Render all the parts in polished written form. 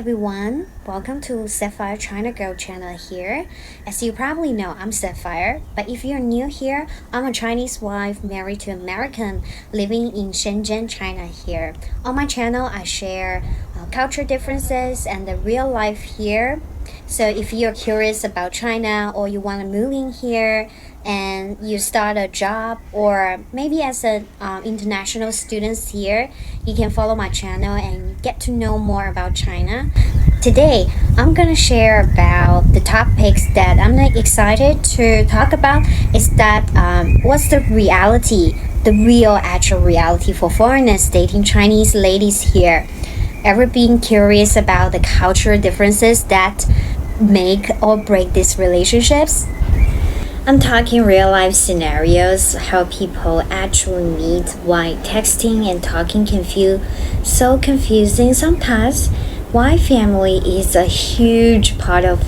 everyone, welcome to Sapphire China Girl channel here. As you probably know, I'm Sapphire, but if you're new here, I'm a Chinese wife married to American living in Shenzhen, China here. On my channel, I share culture differences and the real life here. So if you're curious about China or you want to move in here and you start a job or maybe as an international students here, you can follow my channel and get to know more about China. Today, I'm gonna share about the topics that I'm excited to talk about is that what's the reality, the real actual reality for foreigners dating Chinese ladies here. Ever been curious about the cultural differences that make or break these relationships? I'm talking real life scenarios, how people actually meet, why texting and talking can feel so confusing sometimes, why family is a huge part of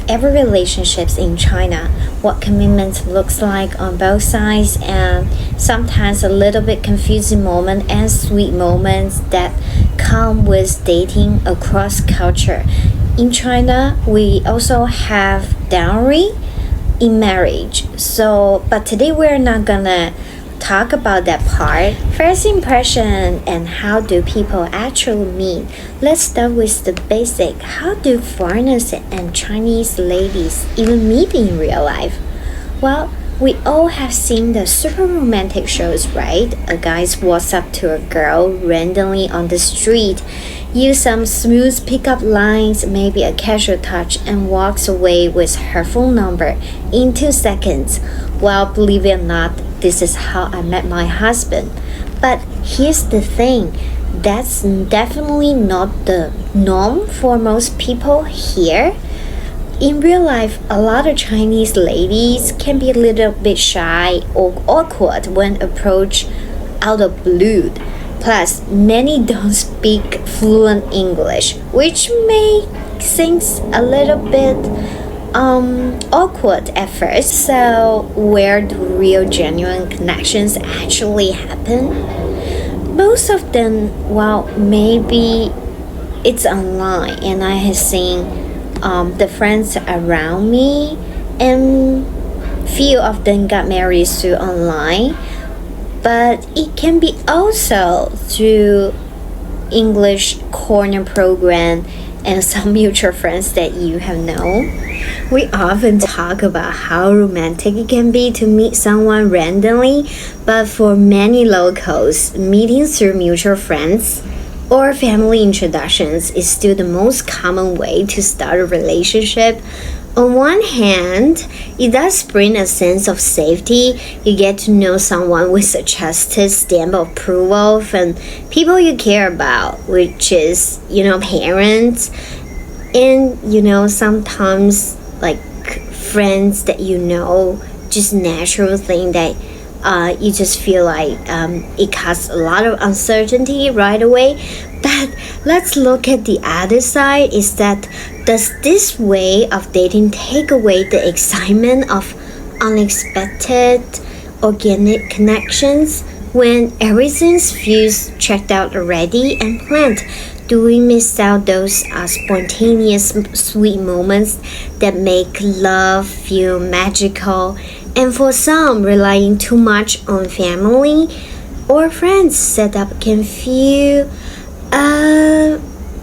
every relationships in China, what commitment looks like on both sides, and sometimes a little bit confusing moment and sweet moments that come with dating across culture. In China, we also have dowry in marriage. But today we're not gonna talk about that part. First impression and how do people actually meet? Let's start with the basic. How do foreigners and Chinese ladies even meet in real life? Well, we all have seen the super romantic shows, right? A guy walks up to a girl randomly on the street, use some smooth pickup lines, maybe a casual touch, and walks away with her phone number in 2 seconds. Well, believe it or not, this is how I met my husband. But here's the thing, that's definitely not the norm for most people here. In real life, a lot of Chinese ladies can be a little bit shy or awkward when approached out of blue. Plus, many don't speak fluent English, which makes things a little bit awkward at first. So, where do real genuine connections actually happen? Most of them, well, maybe it's online, and I have seen the friends around me, and few of them got married through online, but it can be also through English corner program and some mutual friends that you have known. We often talk about how romantic it can be to meet someone randomly, but for many locals, meeting through mutual friends or family introductions is still the most common way to start a relationship. On one hand, it does bring a sense of safety. You get to know someone with a trusted stamp of approval from people you care about, which is, parents, and, sometimes like friends that just natural thing that you just feel like it causes a lot of uncertainty right away. But let's look at the other side, is that does this way of dating take away the excitement of unexpected organic connections? When everything feels checked out already and planned, do we miss out those spontaneous sweet moments that make love feel magical? And for some, relying too much on family or friends setup can feel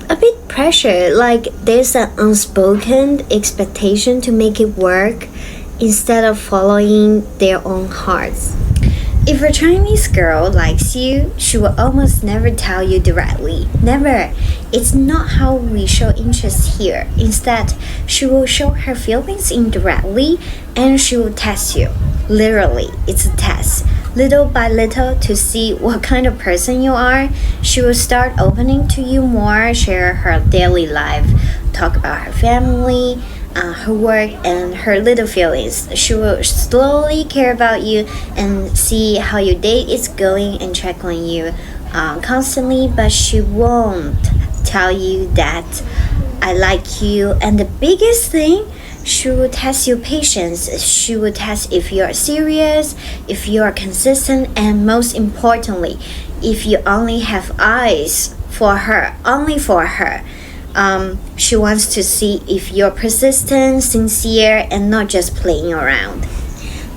a bit pressure, like there's an unspoken expectation to make it work instead of following their own hearts. If a Chinese girl likes you, she will almost never tell you directly. Never. It's not how we show interest here. Instead, she will show her feelings indirectly and she will test you. Literally, it's a test. Little by little to see what kind of person you are. She will start opening to you more, share her daily life, talk about her family, her work, and her little feelings. She will slowly care about you and see how your date is going and check on you constantly, but she won't tell you that I like you. And the biggest thing, she will test your patience. She will test if you are serious, if you are consistent, and most importantly, if you only have eyes for her, only for her. She wants to see if you're persistent, sincere, and not just playing around.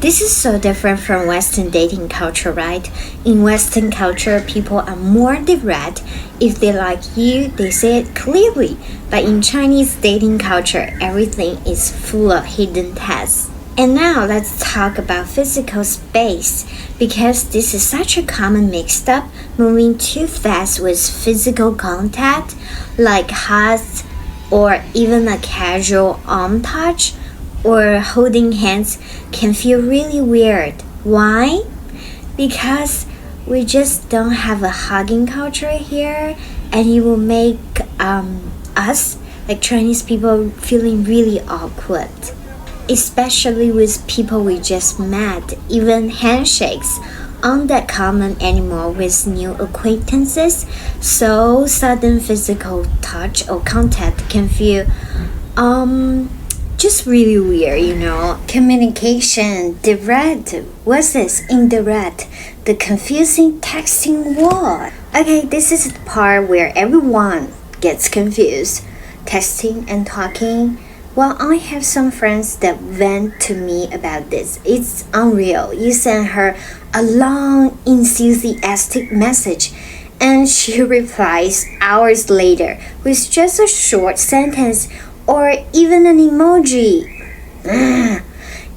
This is so different from Western dating culture, right? In Western culture, people are more direct. If they like you, they say it clearly. But in Chinese dating culture, everything is full of hidden tests. And now let's talk about physical space, because this is such a common mixed up. Moving too fast with physical contact, like hugs or even a casual arm touch or holding hands, can feel really weird. Why? Because we just don't have a hugging culture here, and it will make us, like Chinese people, feeling really awkward. Especially with people we just met, even handshakes aren't that common anymore with new acquaintances, so sudden physical touch or contact can feel just really weird, you know. Communication, direct versus indirect, the confusing texting war. Okay, this is the part where everyone gets confused. Texting and talking. Well, I have some friends that vent to me about this. It's unreal. You send her a long, enthusiastic message, and she replies hours later with just a short sentence or even an emoji.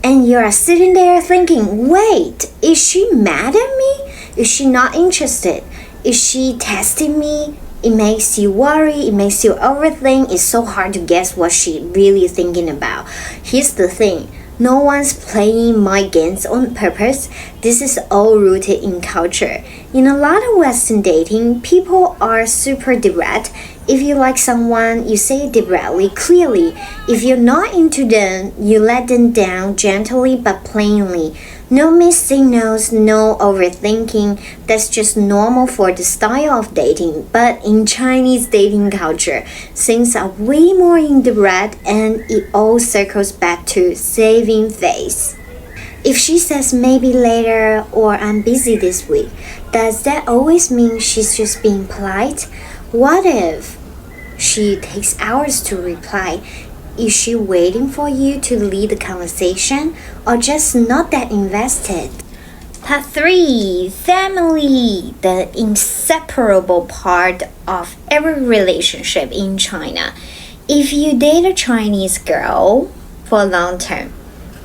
And you are sitting there thinking, wait, is she mad at me? Is she not interested? Is she testing me? It makes you worry, it makes you overthink. It's so hard to guess what she's really thinking about. Here's the thing. No one's playing mind games on purpose. This is all rooted in culture. In a lot of Western dating, people are super direct. If you like someone, you say it directly, clearly. If you're not into them, you let them down gently but plainly. No mixed signals, no overthinking. That's just normal for the style of dating. But in Chinese dating culture, things are way more indirect, and it all circles back to saving face. If she says maybe later or I'm busy this week, does that always mean she's just being polite? What if she takes hours to reply? Is she waiting for you to lead the conversation, or just not that invested? Part 3. Family, the inseparable part of every relationship in China. If you date a Chinese girl for a long term,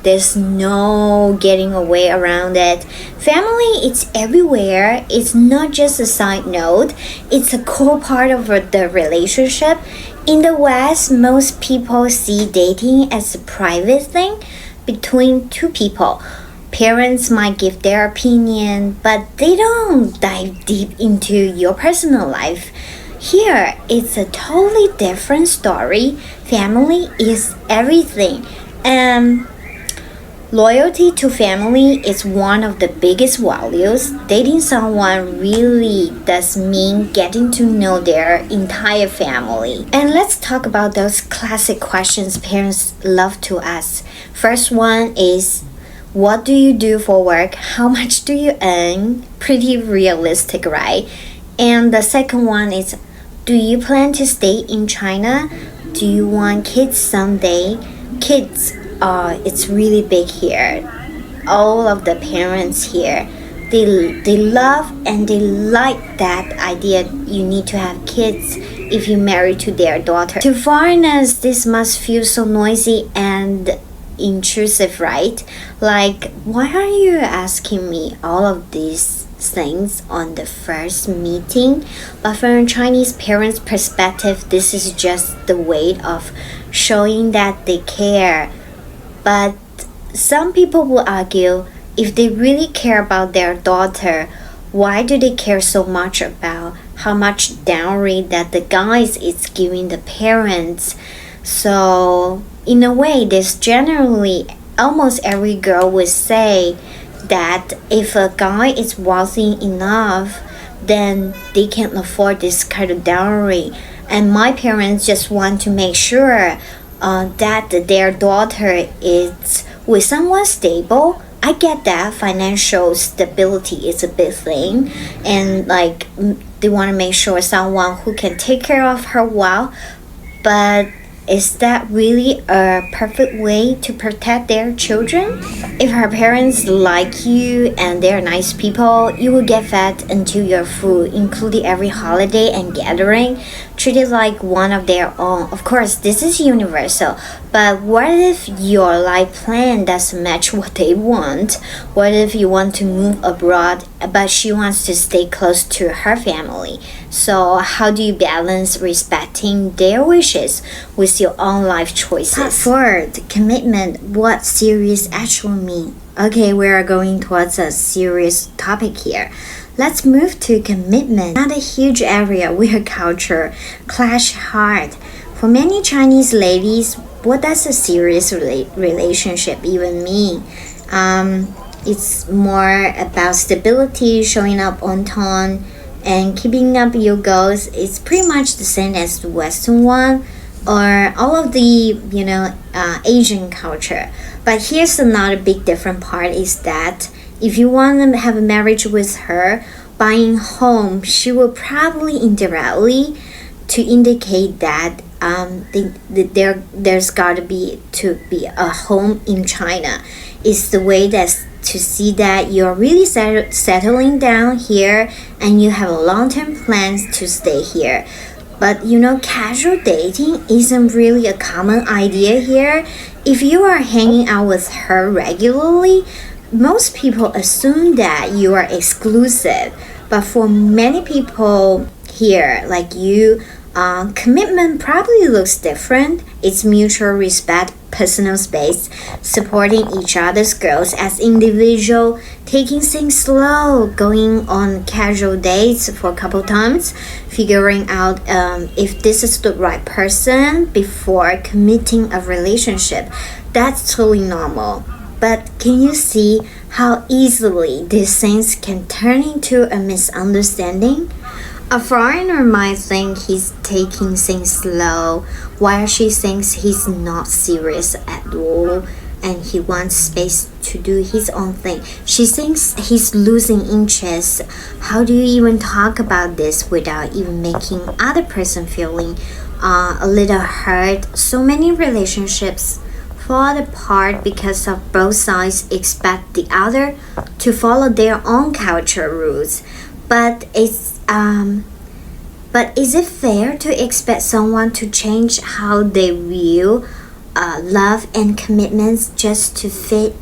there's no getting away around it. Family, it's everywhere. It's not just a side note. It's a core part of the relationship. In the West, most people see dating as a private thing between two people. Parents might give their opinion, but they don't dive deep into your personal life. Here, it's a totally different story. Family is everything. Loyalty to family is one of the biggest values. Dating someone really does mean getting to know their entire family. And let's talk about those classic questions parents love to ask. First one is, what do you do for work? How much do you earn? Pretty realistic, right? And the second one is, do you plan to stay in China? Do you want kids someday? Kids, it's really big here. All of the parents here, they love and they like that idea you need to have kids if you marry to their daughter. To foreigners, this must feel so noisy and intrusive, right? Like, why are you asking me all of these things on the first meeting? But from a Chinese parent's perspective, this is just the way of showing that they care. But some people will argue, if they really care about their daughter, why do they care so much about how much dowry that the guys is giving the parents? So in a way, this generally almost every girl would say that if a guy is wealthy enough, then they can afford this kind of dowry. And my parents just want to make sure that their daughter is with someone stable. I get that financial stability is a big thing, and like they want to make sure someone who can take care of her well. But is that really a perfect way to protect their children? If her parents like you and they're nice people, you will get fed until you're full, including every holiday and gathering, treated like one of their own. Of course, this is universal, but what if your life plan doesn't match what they want? What if you want to move abroad, but she wants to stay close to her family? So, how do you balance respecting their wishes with your own life choices? Part 4, commitment. What serious actually mean? Okay, we are going towards a serious topic here. Let's move to commitment. Not a huge area where culture clash hard. For many Chinese ladies, what does a serious relationship even mean? It's more about stability, showing up on time, and keeping up your goals. Is pretty much the same as the Western one or all of the Asian culture. But here's another big different part is that if you want to have a marriage with her, buying home, she will probably indirectly to indicate that there's got to be a home in China. It's the way that's to see that you're really settling down here and you have long-term plans to stay here. But casual dating isn't really a common idea here. If you are hanging out with her regularly, most people assume that you are exclusive. But for many people here, like you, commitment probably looks different. It's mutual respect, personal space, supporting each other's growth as individual, taking things slow, going on casual dates for a couple times, figuring out if this is the right person before committing a relationship. That's totally normal. But can you see how easily these things can turn into a misunderstanding? A foreigner might think he's taking things slow, while she thinks he's not serious at all and he wants space to do his own thing. She thinks he's losing interest. How do you even talk about this without even making other person feeling a little hurt? So many relationships fall apart because of both sides expect the other to follow their own culture rules. But is it fair to expect someone to change how they view love and commitments just to fit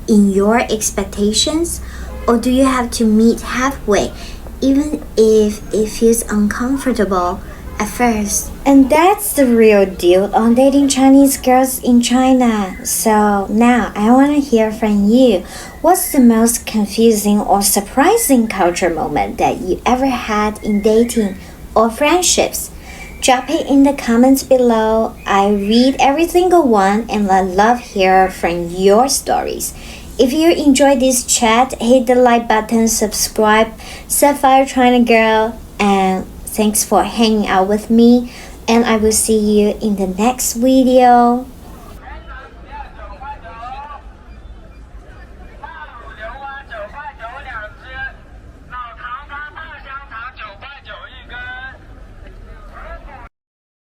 in your expectations? Or do you have to meet halfway, even if it feels uncomfortable at first? And that's the real deal on dating Chinese girls in China. So now I want to hear from you. What's the most confusing or surprising culture moment that you ever had in dating or friendships? Drop it in the comments below. I read every single one and I love hearing from your stories. If you enjoyed this chat, hit the like button, subscribe, Sapphire China Girl, and thanks for hanging out with me. And I will see you in the next video.